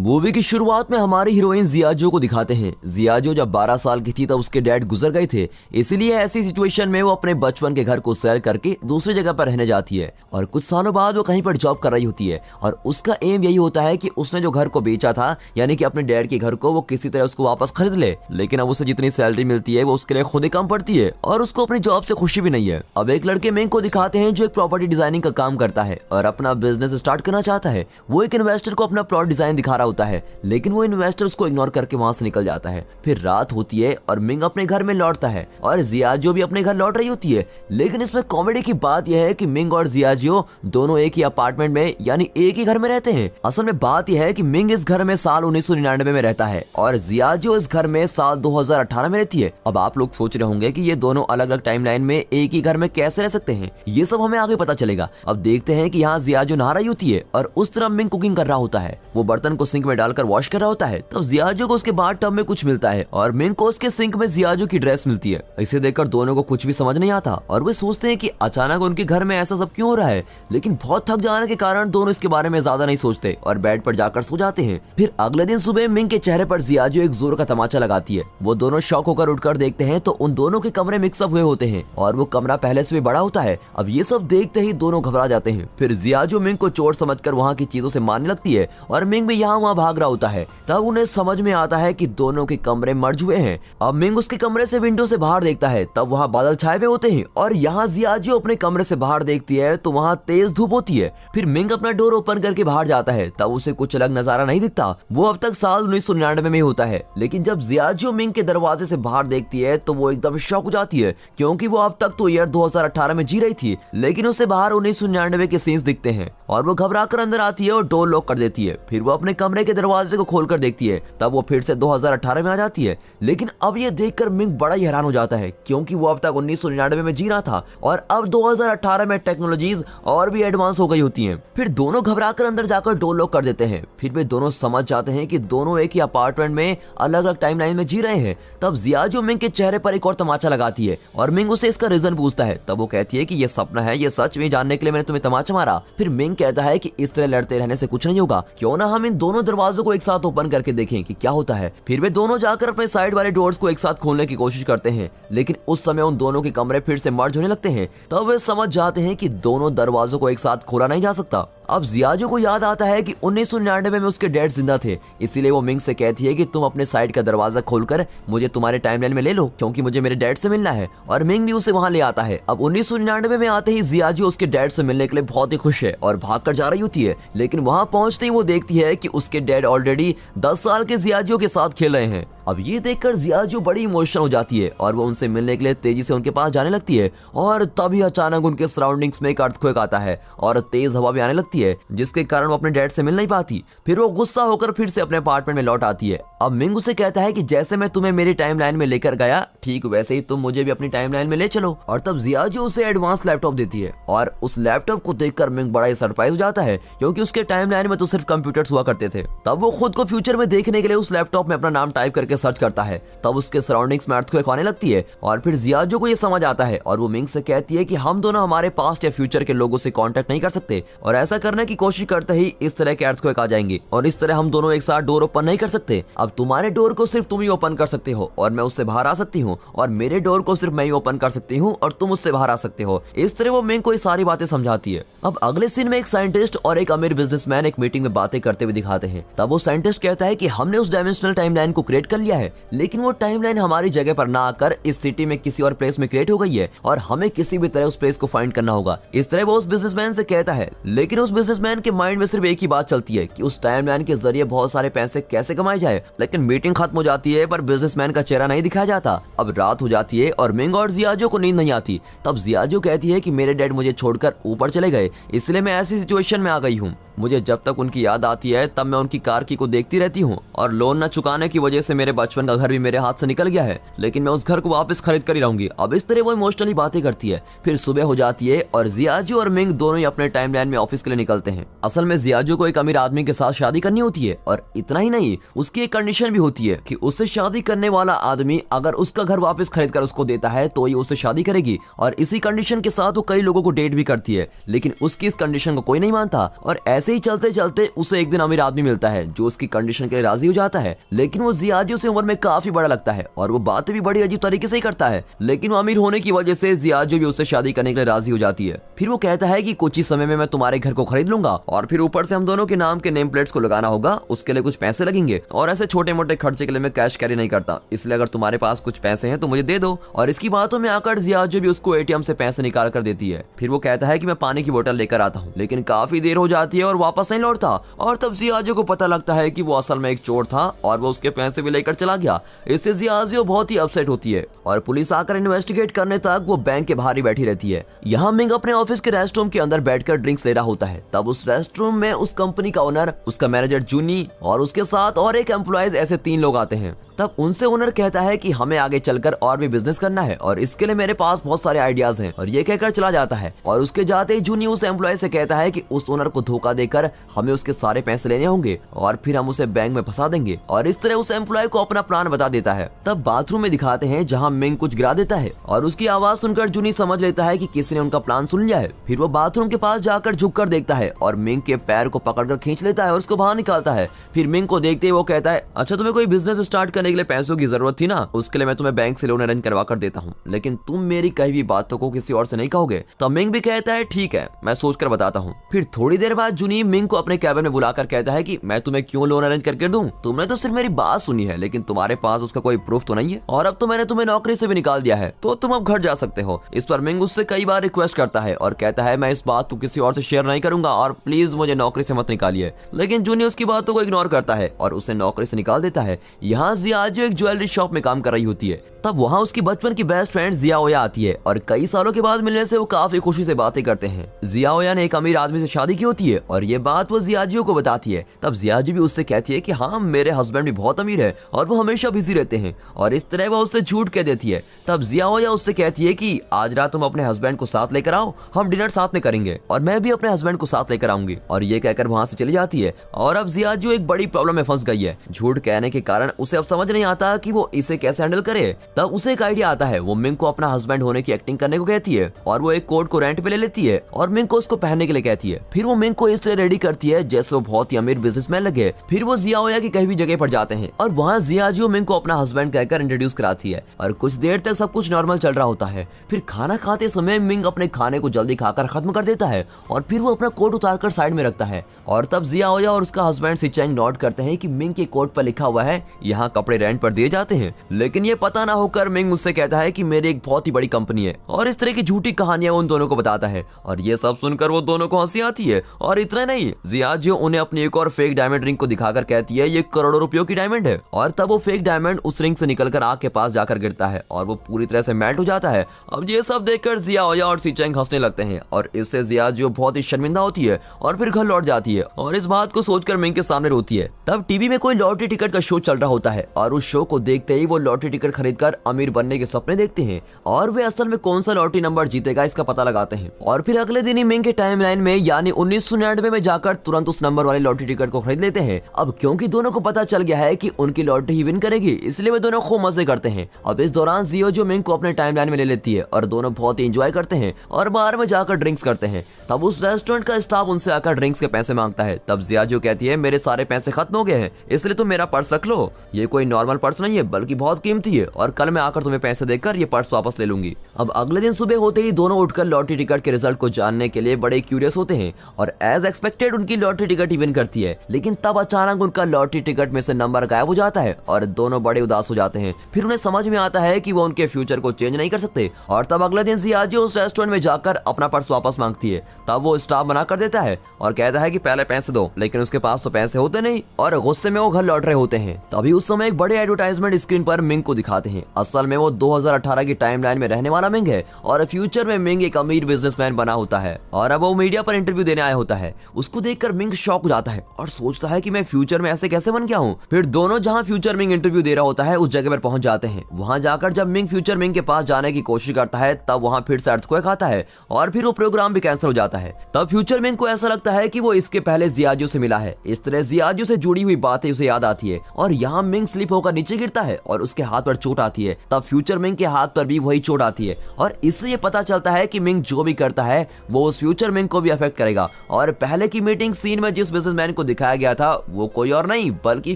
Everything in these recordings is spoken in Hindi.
मूवी की शुरुआत में हमारी हीरोइन जियाजो को दिखाते हैं। जियाजो जब 12 साल की थी तब उसके डैड गुजर गए थे, इसीलिए ऐसी सिचुएशन में वो अपने बचपन के घर को सेल करके दूसरी जगह पर रहने जाती है और कुछ सालों बाद वो कहीं पर जॉब कर रही होती है और उसका एम यही होता है कि उसने जो घर को बेचा था यानी कि अपने डैड के घर को वो किसी तरह उसको वापस खरीद ले। लेकिन अब उसे जितनी सैलरी मिलती है वो उसके लिए खुद ही कम पड़ती है और उसको अपनी जॉब से खुशी भी नहीं है। अब एक लड़के मिंग को दिखाते हैं जो एक प्रॉपर्टी डिजाइनिंग का काम करता है और अपना बिजनेस स्टार्ट करना चाहता है। वो एक इन्वेस्टर को अपना प्लॉट डिजाइन दिखा रहा होता है, लेकिन वो इन्वेस्टर उसको इग्नोर करके वहां से निकल जाता है। फिर रात होती है और मिंग अपने घर में लौटता है और जियाजो भी अपने घर लौट रही होती है। लेकिन इसमें कॉमेडी की बात यह है कि मिंग और जियाजो दोनों एक ही अपार्टमेंट में यानी एक ही घर में रहते हैं। असल में बात यह है कि मिंग इस घर में साल 1999 में रहता है और जियाजो इस घर में साल 2018 में रहती है। अब आप लोग सोच रहे होंगे कि ये दोनों अलग अलग टाइमलाइन में एक ही घर में कैसे रह सकते हैं, ये सब हमें आगे पता चलेगा। अब देखते हैं कि यहाँ जियाजो नहा रही होती है और उस तरफ मिंग कुकिंग कर रहा होता है। वो बर्तन को सिंक में डालकर वॉश कर रहा होता है। तब जियाजो को उसके बाथ टब में कुछ मिलता है और मिंग को उसके सिंक में जियाजो की ड्रेस मिलती है। इसे देखकर दोनों को कुछ भी समझ नहीं आता और वे सोचते हैं कि अचानक उनके घर में ऐसा सब क्यों हो रहा है। लेकिन बहुत थक जाने के कारण दोनों इसके बारे में ज्यादा नहीं सोचते और बेड पर जाकर सो जाते हैं। फिर अगले दिन सुबह मिंग के चेहरे पर जियाजो एक जोर का तमाचा लगाती है। वो दोनों शॉक होकर उठकर देखते हैं तो उन दोनों के कमरे मिक्सअप हुए होते हैं और वो कमरा पहले से भी बड़ा होता है। अब ये सब देखते ही दोनों घबरा जाते हैं। फिर जियाजो मिंग को चोर समझकर वहाँ की चीजों से मारने लगती है और मिंग भी यहाँ वहाँ भाग रहा होता है। तब उन्हें समझ में आता है कि दोनों के कमरे मर्ज हुए हैं। अब मिंग उसके कमरे से विंडो से बाहर देखता है, तब वहाँ बादल छाए हुए होते हैं और यहाँ जियाजो अपने कमरे से बाहर देखती है तो वहाँ तेज धूप होती है। फिर मिंग अपना डोर ओपन करके बाहर जाता है, तब उसे कुछ अलग नजारा नहीं दिखता। वो अब तक साल 1999 में होता है। लेकिन जब जियाजो मिंग के दरवाजे से बाहर देखती है तो वो एकदम शॉक हो जाती है, क्योंकि वो अब तक तो ईयर 2018 में जी रही थी, लेकिन उसे बाहर 1999 के सीन्स दिखते हैं और वो घबराकर अंदर आती है और डोर लॉक कर देती है। फिर वो अपने कमरे के दरवाजे को खोलकर देखती है, तब वो फिर से 2018 में आ जाती है। लेकिन अब ये देखकर मिंग बड़ा ही हैरान हो जाता है, क्योंकि वो अब तक 1999 में जी रहा था और अब 2018 में टेक्नोलॉजीज और भी एडवांस हो गई होती हैं। फिर दोनों घबराकर अंदर जाकर डोर लॉक कर देते हैं। फिर वे दोनों समझ जाते हैं कि दोनों एक ही अपार्टमेंट में अलग अलग टाइमलाइन में जी रहे हैं। तब जियाजो मिंग के चेहरे पर एक और तमाचा लगाती है और मिंग उसे इसका रीजन पूछता है। तब वो कहती है कि ये सपना है, ये सच में जानने के लिए मैंने तुम्हें तमाचा मारा। फिर मिंग कहता है कि इस तरह लड़ते रहने से कुछ नहीं होगा, क्यों ना हम इन दोनों दरवाजों को एक साथ ओपन करके देखें कि क्या होता है। फिर वे दोनों जाकर अपने साइड वाले डोर्स को एक साथ खोलने की कोशिश करते हैं, लेकिन उस समय उन दोनों के कमरे फिर से मर्ज होने लगते हैं। तब वे समझ जाते हैं कि दोनों दरवाजों को एक साथ खोला नहीं जा सकता। अब जियाजो को याद आता है कि 1999 में उसके डैड जिंदा थे, इसीलिए वो मिंग से कहती है कि तुम अपने साइड का दरवाजा खोलकर मुझे तुम्हारे टाइमलाइन में ले लो, क्योंकि मुझे मेरे डैड से मिलना है। और मिंग भी उसे वहां ले आता है। अब 1999 में आते ही जियाजो उसके डैड से मिलने के लिए बहुत ही खुश है और भागकर जा रही होती है। लेकिन वहां पहुंचते ही वो देखती है कि उसके डैड ऑलरेडी 10 साल के जियाजो के साथ खेल रहे हैं। अब ये देखकर जियाजो बड़ी इमोशनल हो जाती है और वो उनसे मिलने के लिए तेजी से उनके पास जाने लगती है और तभी अचानक उनके सराउंडिंग्स में एक अर्थक्वेक आता है और तेज हवा भी आने लगती है, जिसके कारण वो अपने डैड से मिल नहीं पाती। फिर वो गुस्सा होकर फिर से अपने अपार्टमेंट में लौट आती है। अब मिंग उसे कहता है कि जैसे मैं तुम्हें मेरी टाइमलाइन में लेकर गया, ठीक वैसे ही तुम मुझे भी अपनी टाइमलाइन में ले चलो। और तब जियाजो उसे एडवांस लैपटॉप देती है और उस लैपटॉप को देखकर मिंग बड़ा ही सरप्राइज हो जाता है, क्योंकि उसके टाइमलाइन में तो सिर्फ कंप्यूटर्स हुआ करते थे। तब वो खुद को फ्यूचर में देखने के लिए उस लैपटॉप में अपना नाम टाइप करके सर्च करता है। तब उसके सराउंडिंग्स में अर्थक्वेक आने लगती है और फिर जियाजो को ये समझ आता है और वो मिंग से कहती है कि हम दोनों हमारे पास्ट या फ्यूचर के लोगों से कांटेक्ट नहीं कर सकते और ऐसा करने की कोशिश करते ही इस तरह के अर्थक्वेक आ जाएंगे और इस तरह हम दोनों एक साथ डोर ओपन नहीं कर सकते। अब तुम्हारे डोर को सिर्फ तुम ही ओपन कर सकते हो और मैं उससे बाहर आ सकती हूँ, और मेरे डोर को सिर्फ मैं ही ओपन कर सकती हूँ और तुम उससे बाहर आ सकते हो। इस तरह वो मिंग को ये सारी बातें समझाती है। अब अगले सीन में एक साइंटिस्ट और एक अमीर बिजनेसमैन एक मीटिंग में बातें करते हुए दिखाते हैं। तब वो साइंटिस्ट कहता है कि हमने उस डायमेंशनल टाइमलाइन को क्रिएट कर लिया है, लेकिन वो टाइमलाइन हमारी जगह पर ना आकर इस सिटी में किसी और प्लेस में क्रिएट हो गई है और हमें किसी भी तरह उस प्लेस को फाइंड करना होगा। इस तरह वो उस बिजनेसमैन से कहता है, लेकिन उस बिजनेसमैन के माइंड में सिर्फ एक ही बात चलती है कि उस टाइमलाइन के जरिए बहुत सारे पैसे कैसे कमाए जाए। लेकिन मीटिंग खत्म हो जाती है पर बिजनेसमैन का चेहरा नहीं दिखाया जाता। अब रात हो जाती है और मिंग और जियाजो को नींद नहीं आती। तब जियाजो कहती है कि मेरे डैड मुझे छोड़कर ऊपर चले गए, इसलिए मैं ऐसी सिचुएशन में आ गई हूँ। मुझे जब तक उनकी याद आती है तब मैं उनकी कार की को देखती रहती हूँ और लोन न चुकाने की वजह से मेरे बचपन का घर भी मेरे हाथ से निकल गया है, लेकिन मैं उस घर को वापस खरीद कर ही रहूंगी। अब इस तरह वो इमोशनली बातें करती है। फिर सुबह हो जाती है और जियाजो और मिंग दोनों ही अपने टाइमलाइन में ऑफिस के लिए निकलते हैं। असल में जियाजो को एक अमीर आदमी के साथ शादी करनी होती है और इतना ही नहीं, उसकी एक कंडीशन भी होती है कि उससे शादी करने वाला आदमी अगर उसका घर वापस खरीद कर उसको देता है तो ही उससे शादी करेगी। और इसी कंडीशन के साथ वो कई लोगों को डेट भी करती है, लेकिन उसकी इस कंडीशन को कोई नहीं मानता और ऐसे ऐसे ही चलते चलते उसे एक दिन अमीर आदमी मिलता है जो उसकी कंडीशन के लिए राजी हो जाता है, लेकिन वो जियाजियो से उम्र में काफी बड़ा लगता है और वो बातें भी बड़ी अजीब तरीके से ही करता है। लेकिन वो अमीर होने की वजह से जियाजियो भी उससे शादी करने के लिए राजी हो जाती है। फिर वो कहता है कि कुछ ही समय में मैं तुम्हारे घर को खरीद लूंगा और फिर ऊपर से हम दोनों के नाम के नेम प्लेट्स को लगाना होगा, उसके लिए कुछ पैसे लगेंगे और ऐसे छोटे मोटे खर्चे के लिए मैं कैश कैरी नहीं करता, इसलिए अगर तुम्हारे पास कुछ पैसे हैं तो मुझे दे दो। और इसकी बातों में आकर जियाजियो भी उसको एटीएम से पैसे निकाल कर देती है। फिर वो कहता है कि मैं पानी की बोतल लेकर आता हूँ, लेकिन काफी देर हो जाती है और वापस नहीं लौटता। और तब जियाजियो को पता लगता है कि वो असल में एक चोर था और वो उसके पैसे भी लेकर चला गया। इससे जियाजियो बहुत ही अपसेट होती है और पुलिस आकर इन्वेस्टिगेट करने तक वो बैंक के बाहर ही बैठी रहती है। यहाँ मिंग अपने ऑफिस के रेस्ट रूम के अंदर बैठकर ड्रिंक्स ले रहा होता है। तब उस रेस्ट रूम में उस कंपनी का ओनर, उसका मैनेजर जूनी और उसके साथ और एक एम्प्लॉइज, ऐसे 3 लोग आते हैं। तब उनसे ओनर कहता है कि हमें आगे चलकर और भी बिजनेस करना है और इसके लिए मेरे पास बहुत सारे आइडियाज हैं, और ये कहकर चला जाता है। और उसके जाते ही जूनी उस एम्प्लॉय से कहता है कि उस ओनर को धोखा देकर हमें उसके सारे पैसे लेने होंगे और फिर हम उसे बैंक में फंसा देंगे, और इस तरह उस एम्प्लॉय को अपना प्लान बता देता है। तब बाथरूम में दिखाते हैं जहाँ मिंग कुछ गिरा देता है और उसकी आवाज सुनकर जूनी समझ लेता है कि किसी ने उनका प्लान सुन लिया है। फिर वो बाथरूम के पास जाकर झुककर देखता है और मिंग के पैर को पकड़कर खींच लेता है और उसको बाहर निकालता है। फिर मिंग को देखते ही वो कहता है, अच्छा तुम्हें कोई बिजनेस स्टार्ट करने के लिए पैसों की जरूरत थी ना, उसके लिए मैं तुम्हें बैंक से लोन अरेंज करवा कर देता हूँ, लेकिन तुम मेरी कही हुई बातों को किसी और से नहीं कहोगे। तब मिंग भी कहता है ठीक है, मैं सोचकर बताता हूँ। फिर थोड़ी देर बाद जूनी मिंग को अपने कैबिन में बुलाकर कहता है कि मैं तुम्हें क्यों लोन अरेंज करके दूं, तुमने तो सिर्फ मेरी बात सुनी है लेकिन तुम्हारे पास उसका कोई प्रूफ तो नहीं है, और अब तो मैंने तुम्हें नौकरी से भी निकाल दिया है, तो तुम अब घर जा सकते हो। इस पर मिंग उससे कई बार रिक्वेस्ट करता है और कहता है मैं इस बात को किसी और से शेयर नहीं करूंगा और प्लीज मुझे नौकरी से मत निकालिए, लेकिन जूनी उसकी बातों को इग्नोर करता है और उसे नौकरी से निकाल देता है। यहाँ जियाजियो एक ज्वेलरी शॉप में काम कर रही होती है। तब वहाँ उसकी बचपन की बेस्ट फ्रेंड जियाओया आती है और कई सालों के बाद मिलने से वो काफी खुशी से बातें करते हैं। जियाओया ने एक अमीर आदमी से शादी की होती है और ये बात वो जियाजियो को बताती है। तब जियाजियो भी उससे कहती है कि हाँ मेरे हस्बैंड भी बहुत अमीर है और वो हमेशा बिजी रहते हैं, और इस तरह वो उससे झूठ कह देती है। तब जियाओया उससे कहती है कि आज रात तुम अपने हस्बैंड को साथ लेकर आओ, हम डिनर साथ में करेंगे और मैं भी अपने हस्बैंड को साथ लेकर आऊंगी, और ये कहकर वहाँ से चली जाती है। और अब जियाजियो एक बड़ी प्रॉब्लम में फंस गई है। झूठ कहने के कारण उसे अब समझ नहीं आता कि वो इसे कैसे हैंडल करे। तब उसे एक आइडिया आता है। वो मिंग को अपना हस्बैंड होने की एक्टिंग करने को कहती है और वो एक कोट को रेंट पे ले लेती है और मिंग को उसको पहनने के लिए कहती है। फिर वो मिंग को इस तरह रेडी करती है जैसे वो बहुत ही अमीर बिजनेसमैन लगे। फिर वो जियाओया की कहीं भी जगह पर जाते हैं और वहाँ जियाजियो मिंग को अपना हस्बैंड कहकर इंट्रोड्यूस कराती है और कुछ देर तक सब कुछ नॉर्मल चल रहा होता है। फिर खाना खाते समय मिंग अपने खाने को जल्दी खाकर खत्म कर देता है और फिर वो अपना कोट उतारकर साइड में रखता है, और तब जियाओया और उसका हस्बैंड सिचेंग नोट करते हैं कि मिंग के कोट पर लिखा हुआ है यहाँ कपड़े रेंट पर दिए जाते हैं। लेकिन ये पता ना होकर मिंग मुझसे कहता है कि मेरी एक बहुत ही बड़ी कंपनी है, और इस तरह की झूठी कहानियां उन दोनों को बताता है, और ये सब सुनकर वो दोनों को हंसी आती है। और इतना नहीं, जियाजियो उन्हें अपनी एक और फेक डायमंड रिंग को दिखाकर कहती है ये करोड़ों रुपयों की डायमंड है, और तब वो फेक डायमंड उस रिंग से निकलकर आग के पास जाकर गिरता है और वो पूरी तरह से मेल्ट हो जाता है। अब ये सब देखकर जियाओया और सिचेंग हंसने लगते हैं और इससे जियाजियो बहुत ही शर्मिंदा होती है और फिर घर लौट जाती है और इस बात को सोचकर मिंग के सामने रोती है। तब टीवी में कोई लॉटरी टिकट का शो चल रहा होता है और उस शो को देखते ही वो लॉटरी टिकट खरीदकर अमीर बनने के सपने देखते हैं और वे असल में कौन सा लॉटरी नंबर जीतेगा इसका पता लगाते हैं। और फिर अगले दिन ही मिंग के टाइमलाइन में यानी 1999 में जाकर तुरंत उस नंबर वाली लॉटरी टिकट को खरीद लेते हैं। अब क्योंकि दोनों को पता चल गया है कि उनकी लॉटरी ही विन करेगी, इसलिए वे दोनों खूब मजे करते हैं। अब इस दौरान जियाजियो मिंग को अपने टाइमलाइन में ले लेती है और दोनों बहुत ही एंजॉय करते हैं और बाहर में जाकर ड्रिंक्स करते हैं। तब उस रेस्टोरेंट का स्टाफ उनसे आकर ड्रिंक्स के पैसे मांगता है। तब जियाजियो कहती है मेरे सारे पैसे खत्म हो गए हैं, इसलिए तुम मेरा पर्स रख लो, ये कोई नॉर्मल पर्स नहीं है बल्कि बहुत कीमती है, और कल मैं आकर तुम्हें पैसे देकर ये पर्स वापस ले लूंगी। अब अगले दिन सुबह होते ही दोनों उठकर लॉटरी टिकट के रिजल्ट को जानने के लिए बड़े क्यूरियस होते हैं और एज एक्सपेक्टेड उनकी लॉटरी टिकट ही विन करती है। लेकिन तब अचानक उनका लॉटरी टिकट में से नंबर गायब हो जाता है और दोनों बड़े उदास हो जाते हैं। फिर उन्हें समझ में आता है कि वो उनके फ्यूचर को चेंज नहीं कर सकते, और तब अगले दिन जियाजियो उस रेस्टोरेंट में जाकर अपना पर्स वापस मांगती है। तब वो स्टाफ मना कर देता है और कहता है कि पहले पैसे दो, लेकिन उसके पास तो पैसे होते नहीं और गुस्से में वो घर लौट रहे होते हैं। तभी उस समय एक बड़े एडवर्टाइजमेंट स्क्रीन पर मिंग को दिखाते हैं। असल में वो 2018 की टाइमलाइन में रहने वाला मिंग है और फ्यूचर में मिंग एक अमीर बिजनेसमैन बना होता है और अब वो मीडिया पर इंटरव्यू देने आया होता है। उसको देखकर मिंग शॉक हो जाता है और सोचता है कि मैं फ्यूचर में ऐसे कैसे बन गया हूँ। फिर दोनों जहाँ फ्यूचर मिंग इंटरव्यू दे रहा होता है उस जगह पर पहुंच जाते हैं। वहां जाकर जब मिंग फ्यूचर मिंग के पास जाने की कोशिश करता है तब वहां फिर से अर्थक्वेक आता है और फिर वो प्रोग्राम भी कैंसिल हो जाता है। तब फ्यूचर मिंग को ऐसा लगता है कि वो इसके पहले जियाजियो से मिला है। इस तरह जियाजियो से जुड़ी हुई बातें उसे याद आती है और यहाँ मिंग स्लिप होकर नीचे गिरता है और उसके हाथ पर चोट आती है। जाती है तब फ्यूचर मिंग के हाथ पर भी वही चोट आती है और इससे ये पता चलता है कि मिंग जो भी करता है वो उस फ्यूचर मिंग को भी अफेक्ट करेगा। और पहले की मीटिंग सीन में जिस बिजनेसमैन को दिखाया गया था वो कोई और नहीं बल्कि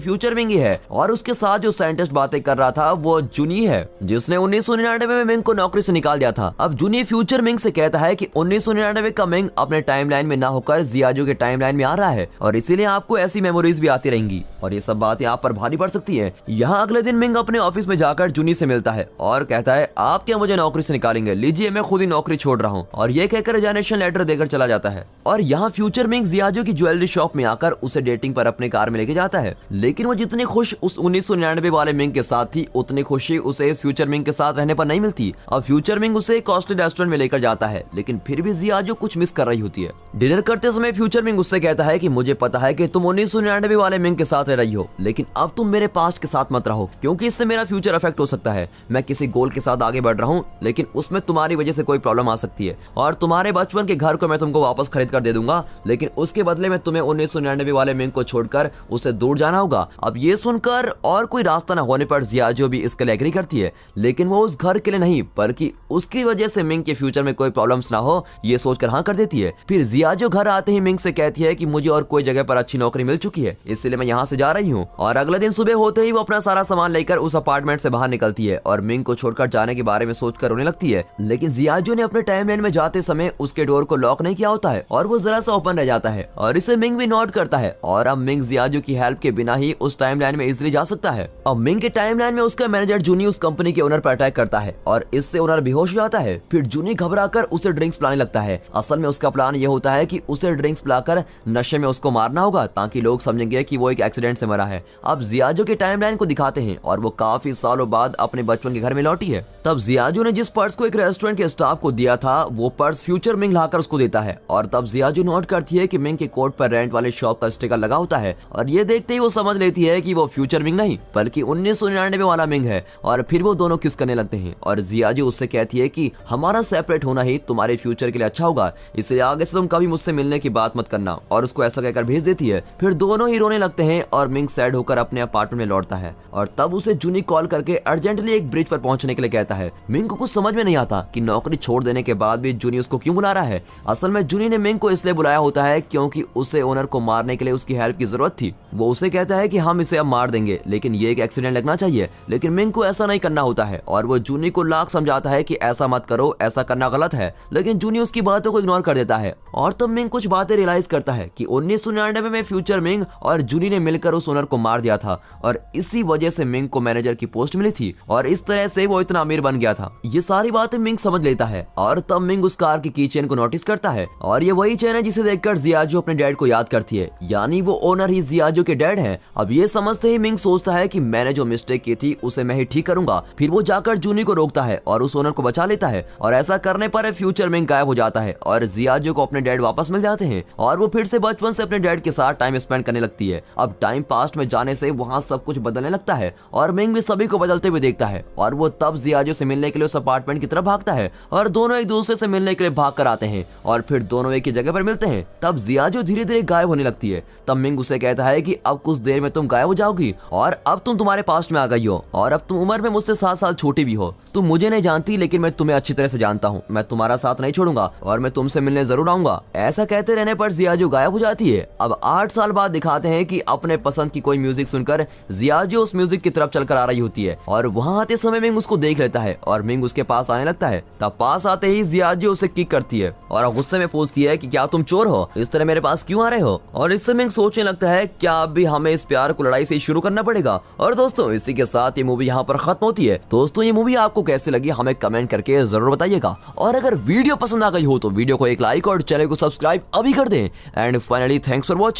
फ्यूचर मिंग ही है और उसके साथ जो साइंटिस्ट बातें कर रहा था वो जूनी है जिसने 1999 में मिंग को नौकरी से निकाल दिया था। अब जूनी फ्यूचर मिंग से कहता है कि 1999 का मिंग अपने टाइमलाइन में ना होकर जियाजो के टाइमलाइन में आ रहा है और इसीलिए आपको ऐसी मेमोरीज भी आती रहेंगी और ये सब बातें आप पर भारी पड़ सकती है। यहाँ अगले दिन मिंग अपने ऑफिस में जाकर जूनी से मिलता है और कहता है आप क्या मुझे नौकरी से निकालेंगे, लीजिए मैं खुद ही नौकरी छोड़ रहा हूँ और ये कहकर रिजाइनेशन लेटर देकर चला जाता है। और यहाँ फ्यूचर मिंग जियाजो की ज्वेलरी शॉप में आकर उसे डेटिंग पर अपने कार में लेके जाता है लेकिन वो जितनी खुश उस 1999 वाले मिंग के साथ थी उतनी खुशी उसे इस फ्यूचर मिंग के साथ रहने पर नहीं मिलती। अब फ्यूचर मिंग उसे एक कॉस्टली रेस्टोरेंट में लेकर जाता है लेकिन फिर भी जियाजो कुछ मिस कर रही होती है। डिनर करते समय फ्यूचर मिंग उससे कहता है कि मुझे पता है कि तुम 1999 वाले मिंग के साथ रह रही हो लेकिन अब तुम मेरे पास्ट के साथ मत रहो क्योंकि इससे मेरा फ्यूचर अफेक्ट हो सकता है। मैं किसी गोल के साथ आगे बढ़ रहा हूँ लेकिन उसमें तुम्हारी वजह से कोई प्रॉब्लम आ सकती है और तुम्हारे बचपन के घर को मैं तुमको वापस खरीद कर दे दूंगा लेकिन उसके बदले में तुम्हें 1999 वाले मिंग को छोड़कर उसे दूर जाना होगा। अब ये सुनकर और कोई रास्ता न होने पर जियाजो भी इसके लिए एग्री करती है लेकिन वो उस घर के लिए नहीं बल्कि उसकी वजह से मिंग के फ्यूचर में कोई प्रॉब्लम्स ना हो ये सोचकर हाँ कर देती है। फिर जियाजो घर आते ही मिंग से कहती है कि मुझे और कोई जगह पर अच्छी नौकरी मिल चुकी है इसलिए मैं यहाँ से जा रही हूँ। और अगले दिन सुबह होते ही वो अपना सारा सामान लेकर उस अपार्टमेंट से बाहर निकलती है और मिंग को छोड़कर जाने के बारे में सोचकर रोने लगती है लेकिन जियाजो ने अपने टाइमलाइन में जाते समय उसके डोर को लॉक नहीं किया होता है और वो जरा सा ओपन रह जाता है और इसे मिंग भी नोट करता है और अब मिंग जियाजो की हेल्प के बिना ही उस टाइमलाइन में इजीली जा सकता है। अब मिंग के टाइमलाइन में उसका मैनेजर जूनी उस कंपनी के ओनर पर अटैक करता है और इससे ओनर बेहोश हो जाता है। फिर जूनी घबराकर उसे ड्रिंक्स पिलाने लगता है। असल में उसका प्लान ये होता है कि उसे ड्रिंक्स पिलाकर नशे में उसको मारना होगा ताकि लोग समझेंगे कि वो एक एक्सीडेंट से मरा है। अब जियाजो के टाइमलाइन को दिखाते हैं और वो काफी सालों बाद अपने बचपन के घर में लौटी है। तब जियाजो ने जिस पर्स को एक रेस्टोरेंट के स्टाफ को दिया था वो पर्स फ्यूचर मिंग लाकर उसको देता है और तब जियाजो नोट करती है कि मिंग के कोट पर रेंट वाले शॉप का स्टिकर लगा होता है और ये देखते ही वो समझ लेती है कि वो फ्यूचर मिंग नहीं बल्कि 1999 वाला मिंग है। और फिर वो दोनों किस करने लगते हैं और जियाजो उससे कहती है कि हमारा सेपरेट होना ही तुम्हारे फ्यूचर के लिए अच्छा होगा इसलिए आगे से तुम कभी मुझसे मिलने की बात मत करना और उसको ऐसा कहकर भेज देती है। फिर दोनों ही रोने लगते हैं और मिंग सैड होकर अपने अपार्टमेंट में लौटता है और तब उसे जूनी कॉल करके अर्जेंटली एक ब्रिज पर पहुंचने के लिए कहता है। मिंग को कुछ समझ में नहीं आता कि नौकरी छोड़ देने के बाद भी जूनी उसको क्यों बुला रहा है। असल में जूनी ने मिंग को इसलिए बुलाया होता है क्योंकि उसे ओनर को मारने के लिए उसकी हेल्प की जरूरत थी। वो उसे कहता है कि हम इसे अब मार देंगे लेकिन ये एक एक्सीडेंट लगना चाहिए लेकिन मिंग को ऐसा नहीं करना होता है और वो जूनी को लाख समझाता है कि ऐसा मत करो, ऐसा करना गलत है लेकिन जूनी उसकी बातों को इग्नोर कर देता है। और तब मिंग कुछ बातें रियलाइज करता है कि 1999 में फ्यूचर मिंग और जूनी ने मिलकर उस ओनर को मार दिया था और इसी वजह से मिंग को मैनेजर की पोस्ट मिली थी और इस तरह से वो इतना अमीर बन गया था। ये सारी बातें मिंग समझ लेता है और तब मिंग उस कार की कीचेन को नोटिस करता है और ये वही चेन है जिसे देखकर जियाजो अपने डैड को याद करती है यानी वो ओनर ही जियाजो के डैड है। अब ये समझते ही मिंग सोचता है कि मैंने जो मिस्टेक की थी उसे मैं ही ठीक करूंगा। फिर वो जाकर जूनी को रोकता है और उस ओनर को बचा लेता है और ऐसा करने पर फ्यूचर मिंग गायब हो जाता है और जियाजो को अपने डैड वापस मिल जाते हैं और वो फिर से बचपन से अपने डैड के साथ टाइम स्पेंड करने लगती है। अब टाइम पास्ट में जाने से वहाँ सब कुछ बदलने लगता है और मिंग भी सभी को बदलते हुए देखता है और वो तब जियाजो से मिलने के लिए उस अपार्टमेंट की तरफ भागता है और दोनों एक दूसरे से मिलने के लिए भाग कर आते हैं और फिर दोनों एक ही जगह पर मिलते हैं। तब जियाजो धीरे धीरे गायब होने लगती है। तब मिंग उसे कहता है कि अब कुछ देर में तुम गायब हो जाओगी और अब तुम तुम्हारे पास्ट में आ गई हो और अब तुम उम्र में मुझसे 7 साल छोटी भी हो। तुम मुझे नहीं जानती लेकिन मैं तुम्हें अच्छी तरह से जानता हूँ। मैं तुम्हारा साथ नहीं छोड़ूंगा और मैं तुमसे मिलने जरूर आऊंगा। ऐसा कहते रहने पर जियाजो गायब हो जाती है। अब 8 साल बाद दिखाते हैं कि अपने पसंद की कोई म्यूजिक सुनकर जियाजो उस म्यूजिक की तरफ चलकर आ रही होती है और वहाँ आते समय मिंग उसको देख लेता है और मिंग उसके पास आने लगता है। तब पास आते ही जियाजो उसे किक करती है और गुस्से में पूछती है कि क्या तुम चोर हो, इस तरह मेरे पास क्यों आ रहे हो। और इससे मिंग सोचने लगता है क्या अब भी हमें इस प्यार को लड़ाई से शुरू करना पड़ेगा। और दोस्तों इसी के साथ ये मूवी यहाँ पर खत्म होती है। दोस्तों ये मूवी आपको कैसे लगी हमें कमेंट करके जरूर बताइएगा और अगर वीडियो पसंद आ गई हो तो वीडियो को एक लाइक और चैनल को सब्सक्राइब अभी कर दें। And finally thanks for watching.